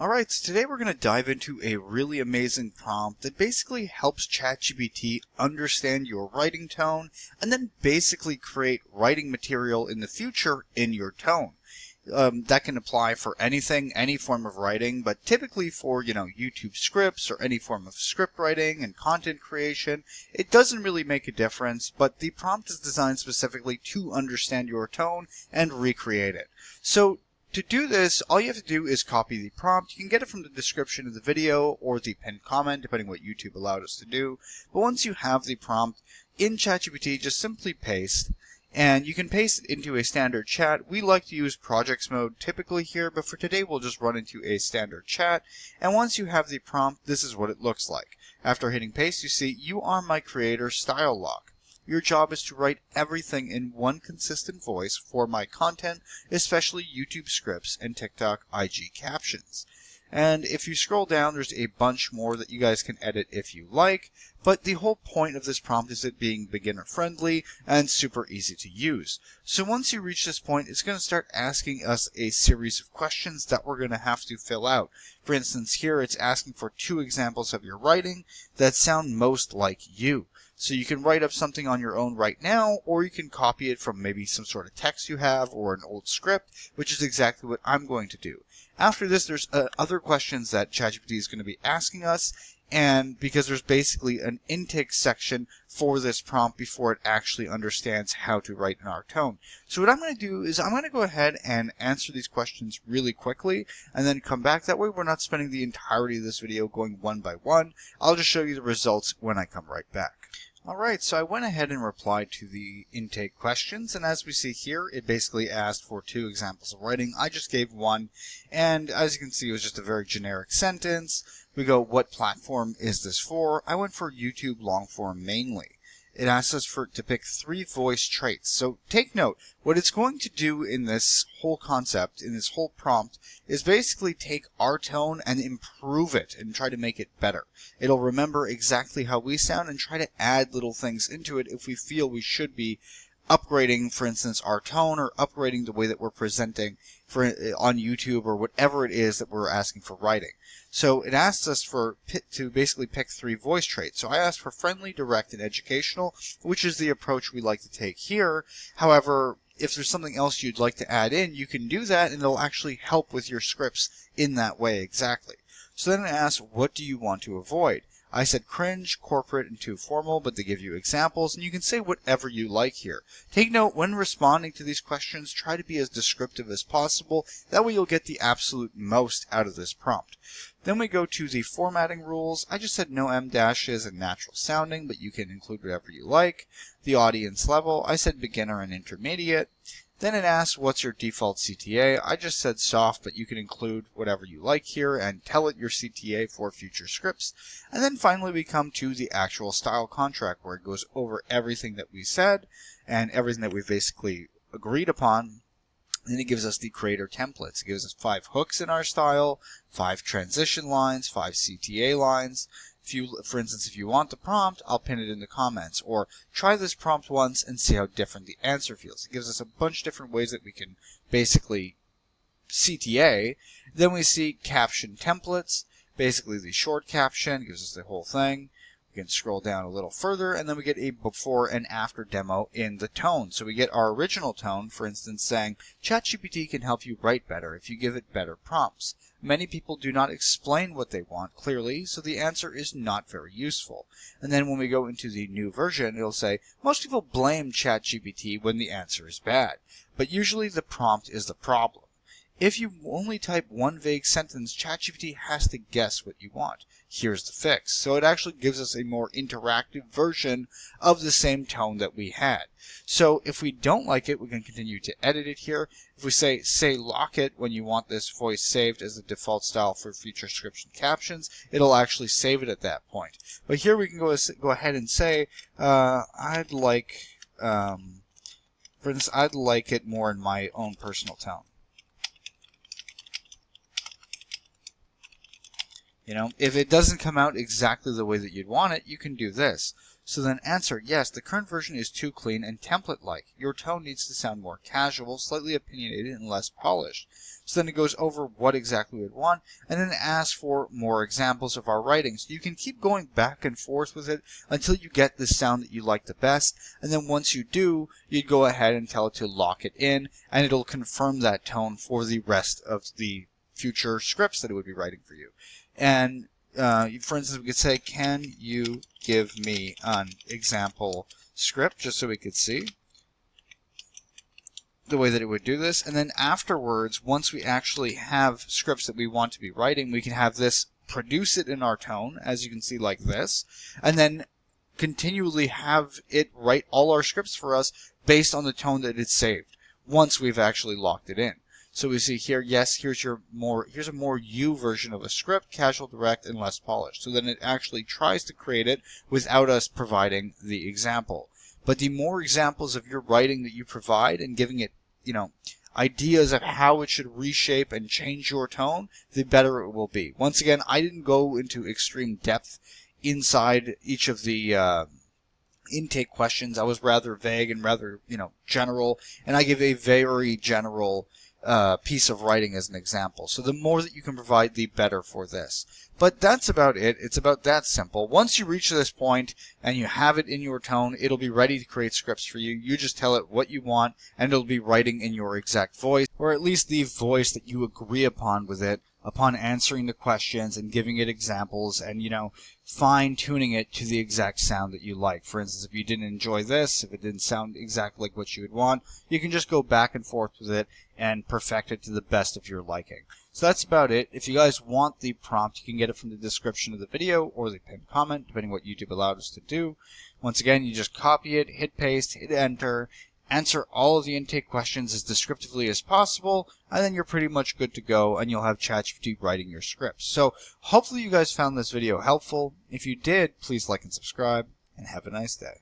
Alright, so today we're going to dive into a really amazing prompt that basically helps ChatGPT understand your writing tone and then basically create writing material in the future in your tone. That can apply for anything, any form of writing, but typically for, YouTube scripts or any form of script writing and content creation, it doesn't really make a difference, but the prompt is designed specifically to understand your tone and recreate it. So to do this, all you have to do is copy the prompt. You can get it from the description of the video or the pinned comment, depending what YouTube allowed us to do. But once you have the prompt in ChatGPT, just simply paste. And you can paste it into a standard chat. We like to use projects mode typically here, but for today we'll just run into a standard chat. And once you have the prompt, this is what it looks like. After hitting paste, you see, "You are my creator style lock. Your job is to write everything in one consistent voice for my content, especially YouTube scripts and TikTok IG captions." And if you scroll down, there's a bunch more that you guys can edit if you like, but the whole point of this prompt is it being beginner friendly and super easy to use. So once you reach this point, it's going to start asking us a series of questions that we're going to have to fill out. For instance, here it's asking for 2 examples of your writing that sound most like you. So you can write up something on your own right now, or you can copy it from maybe some sort of text you have or an old script, which is exactly what I'm going to do. After this, there's other questions that ChatGPT is going to be asking us, and because there's basically an intake section for this prompt before it actually understands how to write in our tone. So what I'm going to do is I'm going to go ahead and answer these questions really quickly and then come back. That way we're not spending the entirety of this video going one by one. I'll just show you the results when I come right back. Alright, so I went ahead and replied to the intake questions, and as we see here, it basically asked for 2 examples of writing. I just gave one, and as you can see, it was just a very generic sentence. We go, what platform is this for? I went for YouTube long form mainly. It asks us to pick 3 voice traits. So take note, what it's going to do in this whole concept, in this whole prompt, is basically take our tone and improve it and try to make it better. It'll remember exactly how we sound and try to add little things into it if we feel we should be upgrading, for instance, our tone or upgrading the way that we're presenting on YouTube or whatever it is that we're asking for writing. So it asks us to basically pick 3 voice traits. So I asked for friendly, direct, and educational, which is the approach we like to take here. However, if there's something else you'd like to add in, you can do that, and it'll actually help with your scripts in that way exactly. So then it asks, what do you want to avoid? I said cringe, corporate, and too formal, but they give you examples, and you can say whatever you like here. Take note, when responding to these questions, try to be as descriptive as possible. That way you'll get the absolute most out of this prompt. Then we go to the formatting rules. I just said no M dashes and natural sounding, but you can include whatever you like. The audience level, I said beginner and intermediate. Then it asks, what's your default CTA? I just said soft, but you can include whatever you like here and tell it your CTA for future scripts. And then finally we come to the actual style contract, where it goes over everything that we said and everything that we've basically agreed upon. Then it gives us the creator templates. It gives us 5 hooks in our style, 5 transition lines, 5 CTA lines. For instance, if you want the prompt, I'll pin it in the comments, or try this prompt once and see how different the answer feels. It gives us a bunch of different ways that we can basically CTA. Then we see caption templates, basically the short caption, gives us the whole thing. We can scroll down a little further, and then we get a before and after demo in the tone. So we get our original tone, for instance, saying, ChatGPT can help you write better if you give it better prompts. Many people do not explain what they want clearly, so the answer is not very useful. And then when we go into the new version, it'll say, most people blame ChatGPT when the answer is bad, but usually the prompt is the problem. If you only type one vague sentence, ChatGPT has to guess what you want. Here's the fix. So it actually gives us a more interactive version of the same tone that we had. So if we don't like it, we can continue to edit it here. If we say lock it when you want this voice saved as the default style for future scripts and captions, it'll actually save it at that point. But here we can go ahead and say, I'd like, for instance, I'd like it more in my own personal tone. If it doesn't come out exactly the way that you'd want it, you can do this. So then answer, yes, the current version is too clean and template-like. Your tone needs to sound more casual, slightly opinionated, and less polished. So then it goes over what exactly we would want, and then asks for more examples of our writing. So you can keep going back and forth with it until you get the sound that you like the best, and then once you do, you'd go ahead and tell it to lock it in, and it'll confirm that tone for the rest of the future scripts that it would be writing for you. And for instance, we could say, can you give me an example script, just so we could see the way that it would do this. And then afterwards, once we actually have scripts that we want to be writing, we can have this produce it in our tone, as you can see, like this, and then continually have it write all our scripts for us based on the tone that it's saved once we've actually locked it in. So we see here, yes, here's a more you version of a script, casual, direct, and less polished. So then it actually tries to create it without us providing the example. But the more examples of your writing that you provide and giving it, ideas of how it should reshape and change your tone, the better it will be. Once again, I didn't go into extreme depth inside each of the intake questions. I was rather vague and rather, general, and I give a very general piece of writing as an example. So the more that you can provide, the better for this. But that's about it. It's about that simple. Once you reach this point and you have it in your tone, it'll be ready to create scripts for you. You just tell it what you want, and it'll be writing in your exact voice, or at least the voice that you agree upon with it, upon answering the questions and giving it examples and, fine-tuning it to the exact sound that you like. For instance, if you didn't enjoy this, if it didn't sound exactly like what you would want, you can just go back and forth with it and perfect it to the best of your liking. So that's about it. If you guys want the prompt, you can get it from the description of the video or the pinned comment, depending what YouTube allowed us to do. Once again, you just copy it, hit paste, hit enter, answer all of the intake questions as descriptively as possible, and then you're pretty much good to go, and you'll have ChatGPT writing your scripts. So hopefully you guys found this video helpful. If you did, please like and subscribe, and have a nice day.